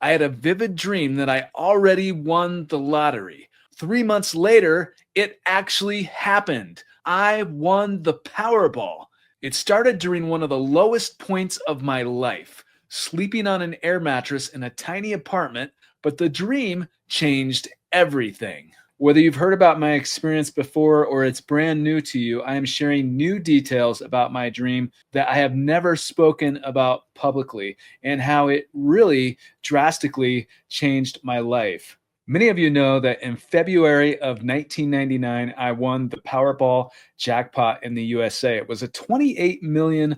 I had a vivid dream that I already won the lottery. 3 months later, it actually happened. I won the Powerball. It started during one of the lowest points of my life, sleeping on an air mattress in a tiny apartment, but the dream changed everything. Whether you've heard about my experience before or it's brand new to you, I am sharing new details about my dream that I have never spoken about publicly and how it really drastically changed my life. Many of you know that in February of 1999, I won the Powerball jackpot in the USA. It was a $28 million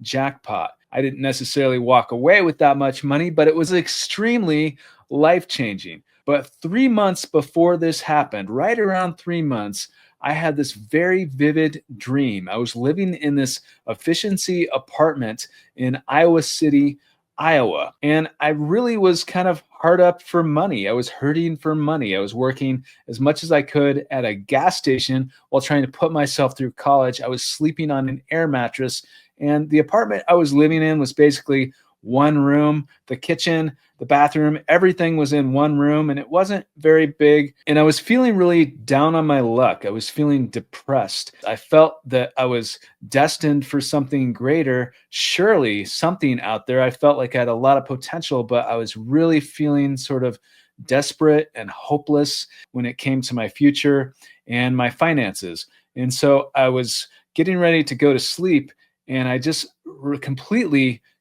jackpot. I didn't necessarily walk away with that much money, but it was extremely life-changing. But 3 months before this happened, right around 3 months, I had this very vivid dream. I was living in this efficiency apartment in Iowa City, Iowa, and I really was kind of hard up for money. I was hurting for money. I was working as much as I could at a gas station while trying to put myself through college. I was sleeping on an air mattress, and the apartment I was living in was basically one room. The kitchen, the bathroom, everything was in one room, and it wasn't very big. And I was feeling really down on my luck. I was feeling depressed. I felt that I was destined for something greater, surely something out there. I felt like I had a lot of potential, but I was really feeling sort of desperate and hopeless when it came to my future and my finances. And so I was getting ready to go to sleep, and I just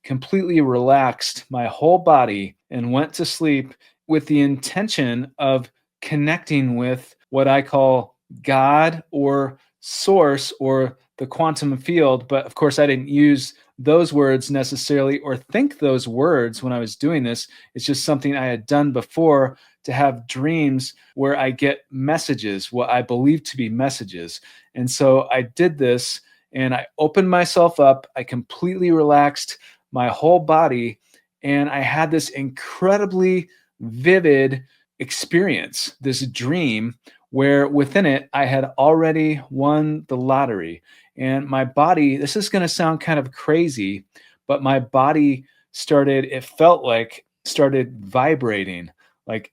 completely relaxed my whole body and went to sleep with the intention of connecting with what I call God or source or the quantum field. But of course, I didn't use those words necessarily or think those words when I was doing this. It's just something I had done before, to have dreams where I get messages, what I believe to be messages. And so I did this, and I opened myself up. I completely relaxed my whole body, and I had this incredibly vivid experience, this dream where within it I had already won the lottery. And my body, this is going to sound kind of crazy, but my body it felt like started vibrating. Like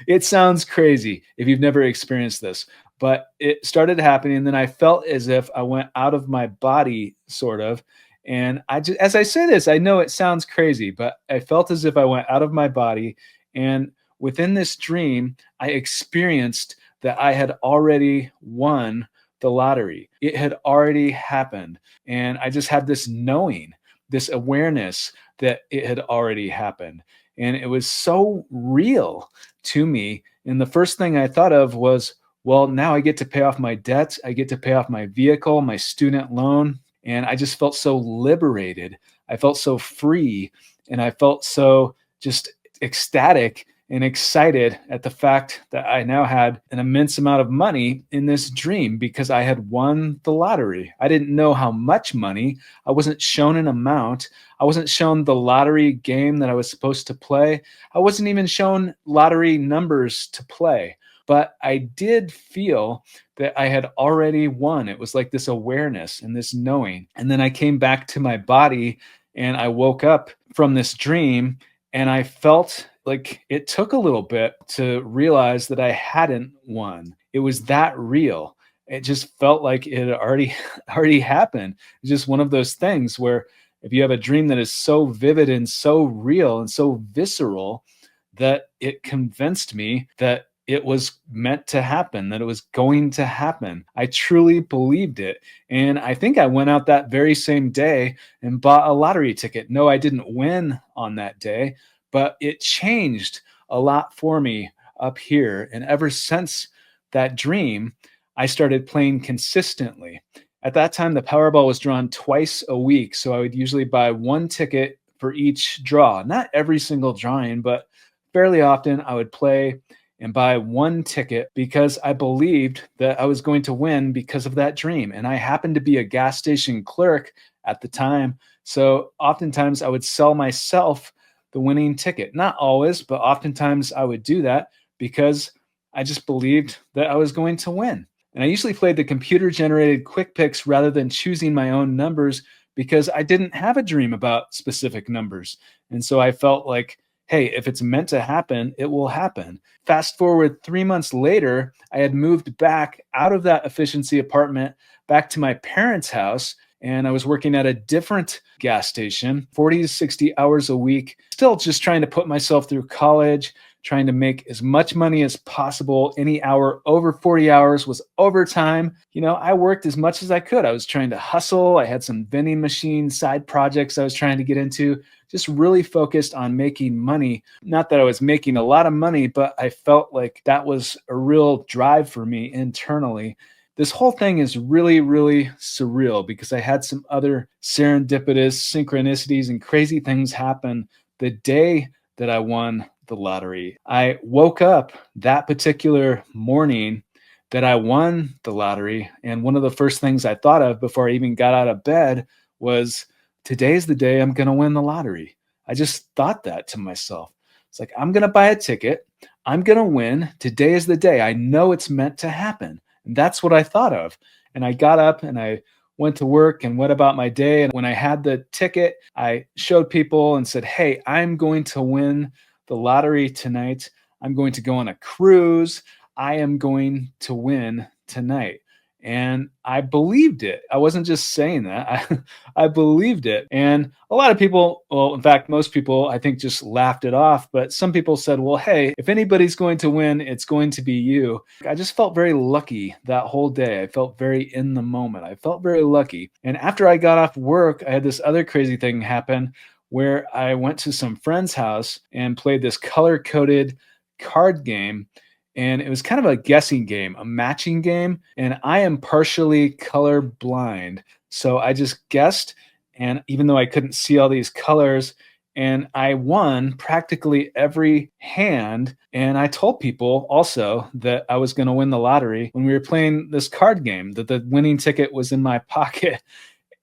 it sounds crazy if you've never experienced this, but it started happening. And then I felt as if I went out of my body, sort of. And I just, as I say this, I know it sounds crazy, but I felt as if I went out of my body. And within this dream, I experienced that I had already won the lottery. It had already happened. And I just had this knowing, this awareness that it had already happened. And it was so real to me. And the first thing I thought of was, well, now I get to pay off my debts. I get to pay off my vehicle, my student loan. And I just felt so liberated. I felt so free. And I felt so just ecstatic and excited at the fact that I now had an immense amount of money in this dream because I had won the lottery. I didn't know how much money. I wasn't shown an amount. I wasn't shown the lottery game that I was supposed to play. I wasn't even shown lottery numbers to play. But I did feel that I had already won. It was like this awareness and this knowing. And then I came back to my body, and I woke up from this dream, and I felt like it took a little bit to realize that I hadn't won. It was that real. It just felt like it had already happened. It's just one of those things where if you have a dream that is so vivid and so real and so visceral, that it convinced me that it was meant to happen, that it was going to happen. I truly believed it. And I think I went out that very same day and bought a lottery ticket. No, I didn't win on that day, but it changed a lot for me up here. And ever since that dream, I started playing consistently. At that time, the Powerball was drawn twice a week. So I would usually buy one ticket for each draw. Not every single drawing, but fairly often I would play and buy one ticket because I believed that I was going to win because of that dream. And I happened to be a gas station clerk at the time. So oftentimes I would sell myself the winning ticket. Not always, but oftentimes I would do that because I just believed that I was going to win. And I usually played the computer-generated quick picks rather than choosing my own numbers because I didn't have a dream about specific numbers. And so I felt like, hey, if it's meant to happen, it will happen. Fast forward 3 months later, I had moved back out of that efficiency apartment back to my parents' house. And I was working at a different gas station, 40 to 60 hours a week, still just trying to put myself through college, trying to make as much money as possible. Any hour over 40 hours was overtime. I worked as much as I could. I was trying to hustle. I had some vending machine side projects I was trying to get into, just really focused on making money. Not that I was making a lot of money, but I felt like that was a real drive for me internally. This whole thing is really, really surreal because I had some other serendipitous synchronicities and crazy things happen the day that I won the lottery. I woke up that particular morning that I won the lottery, and one of the first things I thought of before I even got out of bed was, today's the day I'm going to win the lottery. I just thought that to myself. It's like, I'm going to buy a ticket. I'm going to win. Today is the day. I know it's meant to happen. And that's what I thought of. And I got up and I went to work and went about my day. And when I had the ticket, I showed people and said, hey, I'm going to win the lottery tonight. I'm going to go on a cruise. I am going to win tonight. And I believed it. I wasn't just saying that. I believed it. And a lot of people, well, in fact, most people, I think, just laughed it off. But some people said, well, hey, if anybody's going to win, it's going to be you. I just felt very lucky that whole day. I felt very in the moment. I felt very lucky. And after I got off work, I had this other crazy thing happen where I went to some friend's house and played this color-coded card game. And it was kind of a guessing game, a matching game. And I am partially color blind. So I just guessed. And even though I couldn't see all these colors, and I won practically every hand. And I told people also that I was going to win the lottery when we were playing this card game, that the winning ticket was in my pocket.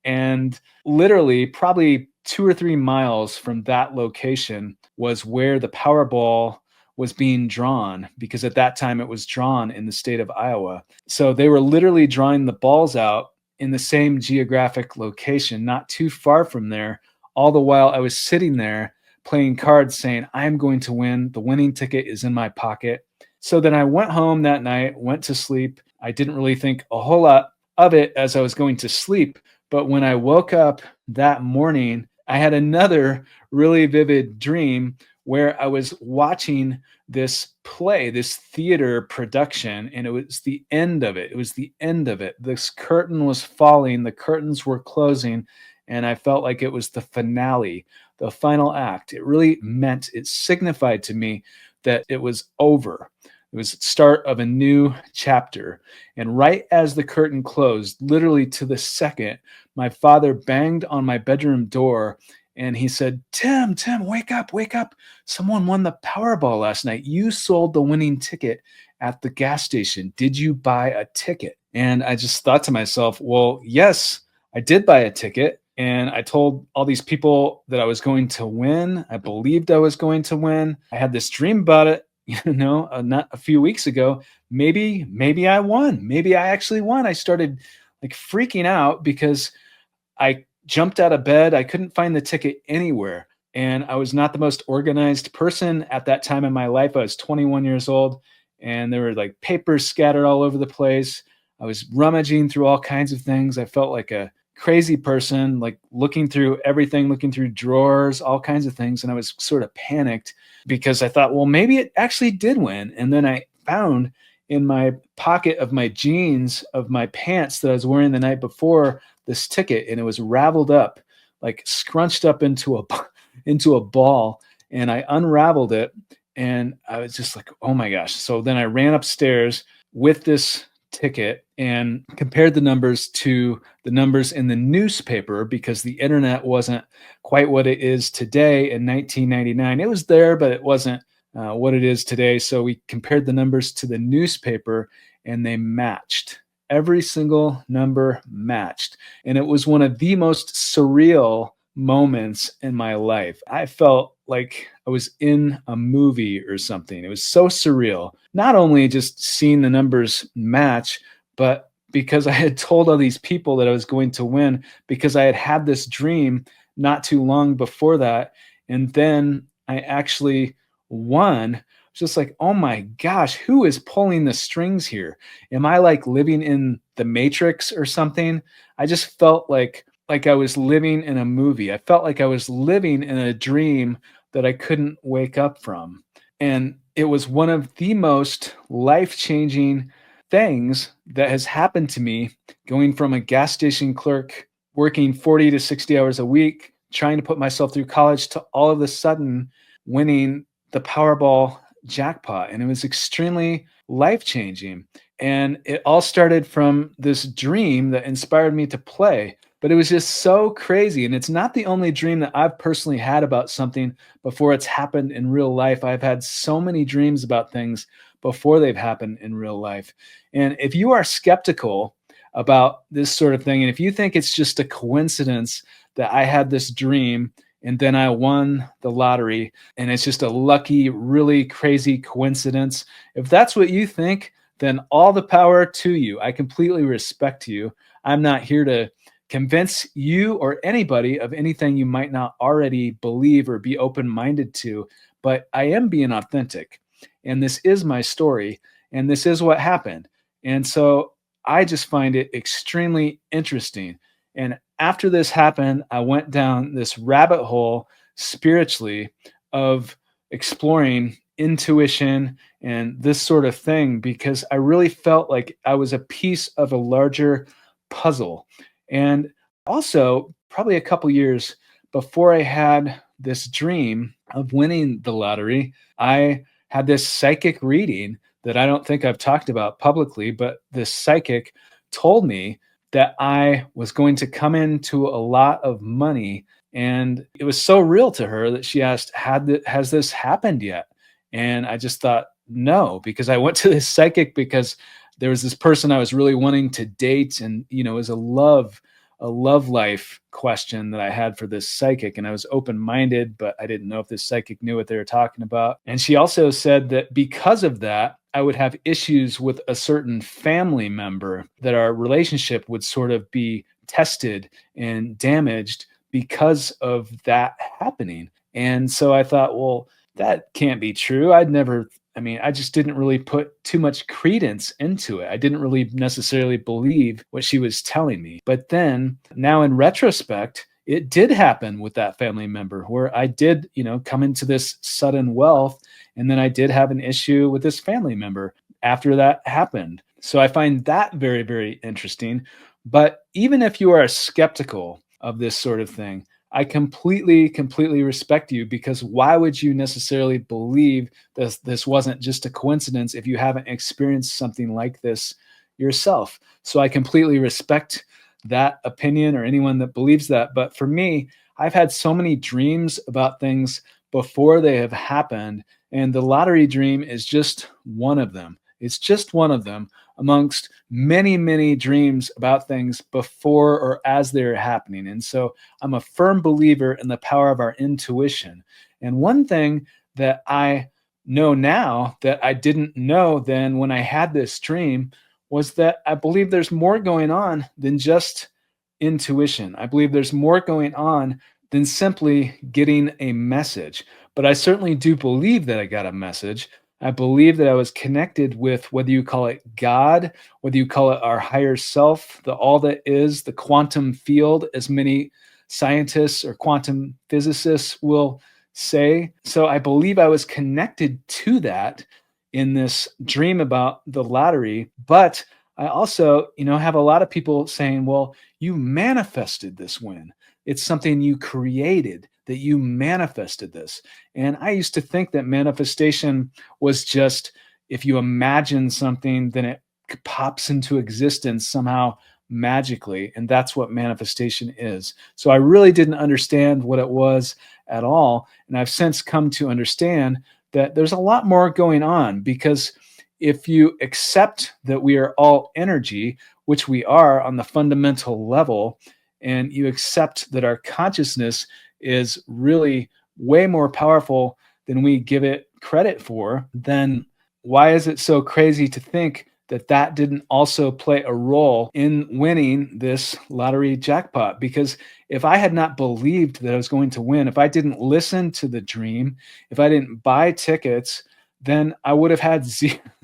And literally, probably 2 or 3 miles from that location was where the Powerball was being drawn, because at that time it was drawn in the state of Iowa. So they were literally drawing the balls out in the same geographic location, not too far from there. All the while I was sitting there playing cards saying, I'm going to win. The winning ticket is in my pocket. So then I went home that night, went to sleep. I didn't really think a whole lot of it as I was going to sleep. But when I woke up that morning, I had another really vivid dream where I was watching this play, this theater production, and it was the end of it. It was the end of it. This curtain was falling, the curtains were closing, and I felt like it was the finale, the final act. It really meant, it signified to me that it was over. It was the start of a new chapter. And right as the curtain closed, literally to the second, my father banged on my bedroom door and he said, Tim, wake up, wake up. Someone won the Powerball last night. You sold the winning ticket at the gas station. Did you buy a ticket? And I just thought to myself, well, yes, I did buy a ticket. And I told all these people that I was going to win. I believed I was going to win. I had this dream about it, not a few weeks ago. Maybe I won. Maybe I actually won. I started like freaking out because I jumped out of bed. I couldn't find the ticket anywhere. And I was not the most organized person at that time in my life. I was 21 years old and there were like papers scattered all over the place. I was rummaging through all kinds of things. I felt like a crazy person, like looking through everything, looking through drawers, all kinds of things. And I was sort of panicked because I thought, well, maybe it actually did win. And then I found in my pocket of my jeans, of my pants that I was wearing the night before, this ticket, and it was raveled up, like scrunched up into a ball. And I unraveled it and I was just like, oh my gosh. So then I ran upstairs with this ticket and compared the numbers to the numbers in the newspaper, because the internet wasn't quite what it is today in 1999. It was there, but it wasn't what it is today. So we compared the numbers to the newspaper and they matched. Every single number matched. And it was one of the most surreal moments in my life. I felt like I was in a movie or something. It was so surreal. Not only just seeing the numbers match, but because I had told all these people that I was going to win, because I had had this dream not too long before that. And then I actually won. It's just like, oh my gosh, who is pulling the strings here? Am I like living in the Matrix or something? I just felt like I was living in a movie. I felt like I was living in a dream that I couldn't wake up from. And it was one of the most life-changing things that has happened to me, going from a gas station clerk working 40 to 60 hours a week, trying to put myself through college, to all of a sudden winning the Powerball jackpot. And it was extremely life changing. And it all started from this dream that inspired me to play. But it was just so crazy. And it's not the only dream that I've personally had about something before it's happened in real life. I've had so many dreams about things before they've happened in real life. And if you are skeptical about this sort of thing, and if you think it's just a coincidence that I had this dream and then I won the lottery and it's just a lucky, really crazy coincidence, if that's what you think, then all the power to you. I completely respect you. I'm not here to convince you or anybody of anything you might not already believe or be open-minded to, but I am being authentic. And this is my story, and this is what happened. And so I just find it extremely interesting. And after this happened, I went down this rabbit hole spiritually of exploring intuition and this sort of thing, because I really felt like I was a piece of a larger puzzle. And also, probably a couple years before I had this dream of winning the lottery, I had this psychic reading that I don't think I've talked about publicly, but this psychic told me that I was going to come into a lot of money. And it was so real to her that she asked, has this happened yet? And I just thought, no, because I went to this psychic because there was this person I was really wanting to date. And, it was a love life question that I had for this psychic. And I was open-minded, but I didn't know if this psychic knew what they were talking about. And she also said that because of that, I would have issues with a certain family member, that our relationship would sort of be tested and damaged because of that happening. And so I thought, well, that can't be true. I just didn't really put too much credence into it. I didn't really necessarily believe what she was telling me. But then now in retrospect, it did happen with that family member where I did, come into this sudden wealth. And then I did have an issue with this family member after that happened. So I find that very, very interesting. But even if you are skeptical of this sort of thing, I completely, completely respect you, because why would you necessarily believe that this wasn't just a coincidence if you haven't experienced something like this yourself? So I completely respect that opinion, or anyone that believes that. But for me, I've had so many dreams about things before they have happened, and the lottery dream is just one of them. It's just one of them amongst many, many dreams about things before or as they're happening. And so I'm a firm believer in the power of our intuition. And one thing that I know now that I didn't know then when I had this dream was that I believe there's more going on than just intuition. I believe there's more going on than simply getting a message. But I certainly do believe that I got a message. I believe that I was connected with, whether you call it God, whether you call it our higher self, the all that is, the quantum field, as many scientists or quantum physicists will say. So I believe I was connected to that in this dream about the lottery. But I also, have a lot of people saying, well, you manifested this win. It's something you created, that you manifested this. And I used to think that manifestation was just, if you imagine something, then it pops into existence somehow magically. And that's what manifestation is. So I really didn't understand what it was at all. And I've since come to understand that there's a lot more going on, because if you accept that we are all energy, which we are on the fundamental level, and you accept that our consciousness is really way more powerful than we give it credit for, then why is it so crazy to think that didn't also play a role in winning this lottery jackpot. Because if I had not believed that I was going to win, if I didn't listen to the dream, if I didn't buy tickets, then I would have had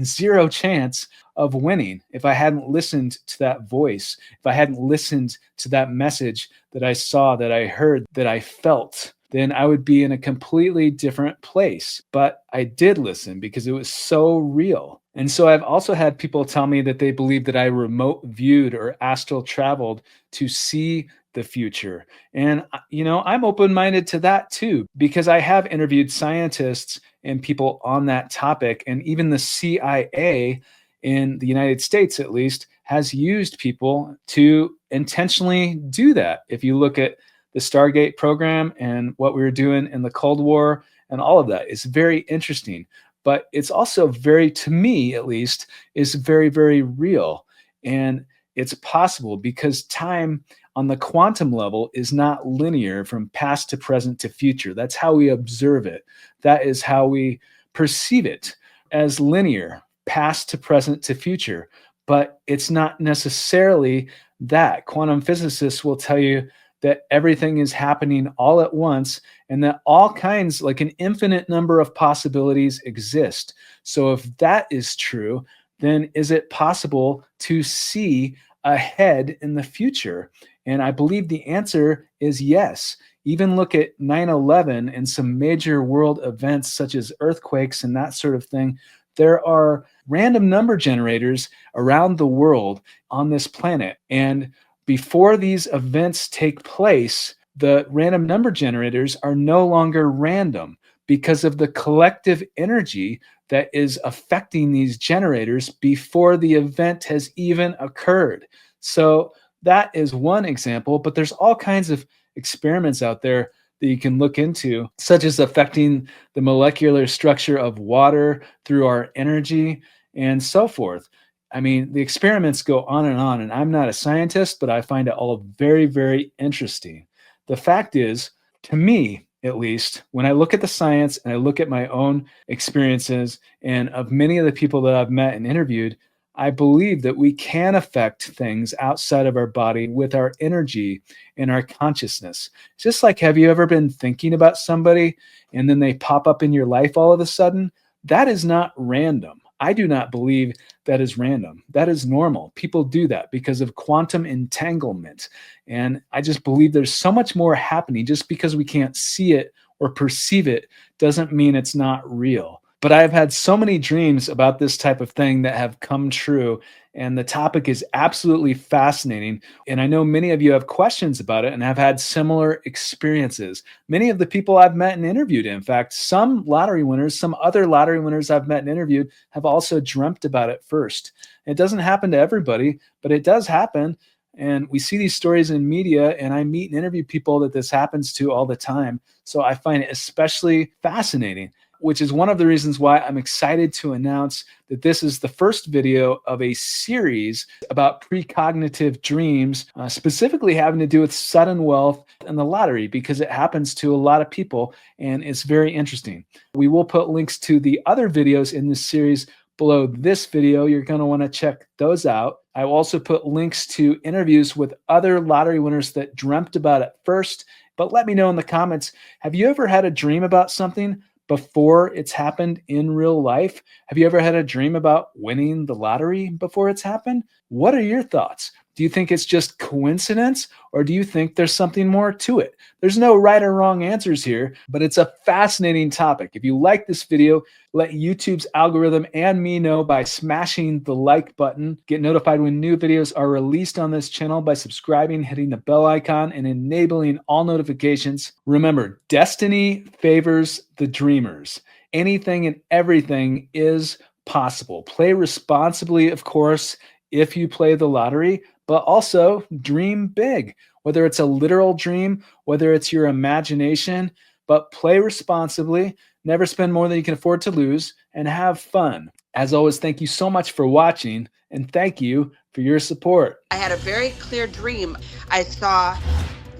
zero chance of winning. If I hadn't listened to that voice, if I hadn't listened to that message that I saw, that I heard, that I felt, then I would be in a completely different place. But I did listen because it was so real. And so I've also had people tell me that they believe that I remote viewed or astral traveled to see the future. And, I'm open-minded to that too, because I have interviewed scientists and people on that topic. And even the CIA in the United States, at least, has used people to intentionally do that. If you look at the Stargate program and what we were doing in the Cold War and all of that, it's very interesting. But it's also very, to me at least, is very, very real. And it's possible because time on the quantum level is not linear from past to present to future. That's how we observe it. That is how we perceive it, as linear, past to present to future. But it's not necessarily that. Quantum physicists will tell you that everything is happening all at once and that all kinds, like an infinite number of possibilities exist. So if that is true, then is it possible to see ahead in the future? And I believe the answer is yes. Even look at 9/11 and some major world events such as earthquakes and that sort of thing. There are random number generators around the world on this planet. And before these events take place, the random number generators are no longer random because of the collective energy that is affecting these generators before the event has even occurred. So that is one example, but there's all kinds of experiments out there that you can look into, such as affecting the molecular structure of water through our energy and so forth. I mean, the experiments go on, and I'm not a scientist, but I find it all very, very interesting. The fact is, to me, at least, when I look at the science and I look at my own experiences and of many of the people that I've met and interviewed, I believe that we can affect things outside of our body with our energy and our consciousness. Just like, have you ever been thinking about somebody and then they pop up in your life all of a sudden? That is not random. I do not believe that is random. That is normal. People do that because of quantum entanglement. And I just believe there's so much more happening. Just because we can't see it or perceive it doesn't mean it's not real. But I've had so many dreams about this type of thing that have come true. And the topic is absolutely fascinating. And I know many of you have questions about it and have had similar experiences. Many of the people I've met and interviewed, in fact, some other lottery winners I've met and interviewed have also dreamt about it first. It doesn't happen to everybody, but it does happen. And we see these stories in media, and I meet and interview people that this happens to all the time. So I find it especially fascinating, which is one of the reasons why I'm excited to announce that this is the first video of a series about precognitive dreams, specifically having to do with sudden wealth and the lottery, because it happens to a lot of people and it's very interesting. We will put links to the other videos in this series below this video. You're going to want to check those out. I will also put links to interviews with other lottery winners that dreamt about it first. But let me know in the comments, have you ever had a dream about something before it's happened in real life? Have you ever had a dream about winning the lottery before it's happened? What are your thoughts? Do you think it's just coincidence, or do you think there's something more to it? There's no right or wrong answers here, but it's a fascinating topic. If you like this video, let YouTube's algorithm and me know by smashing the like button. Get notified when new videos are released on this channel by subscribing, hitting the bell icon, and enabling all notifications. Remember, destiny favors the dreamers. Anything and everything is possible. Play responsibly, of course, if you play the lottery, but also dream big, whether it's a literal dream, whether it's your imagination, but play responsibly, never spend more than you can afford to lose, and have fun. As always, thank you so much for watching, and thank you for your support. I had a very clear dream. I saw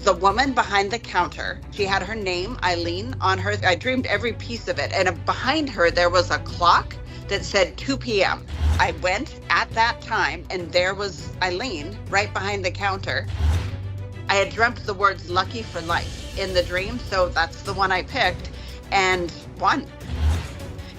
the woman behind the counter. She had her name, Eileen, on her. I dreamed every piece of it. And behind her, there was a clock that said 2 p.m. I went at that time, and there was Eileen right behind the counter. I had dreamt the words lucky for life in the dream, so that's the one I picked and won.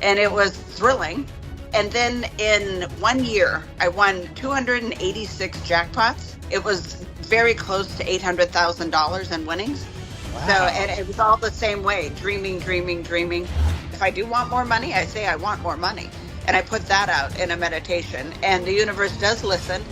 And it was thrilling. And then in 1 year, I won 286 jackpots. It was very close to $800,000 in winnings. Wow. So, and it was all the same way, dreaming. If I do want more money, I say I want more money. And I put that out in a meditation. And the universe does listen.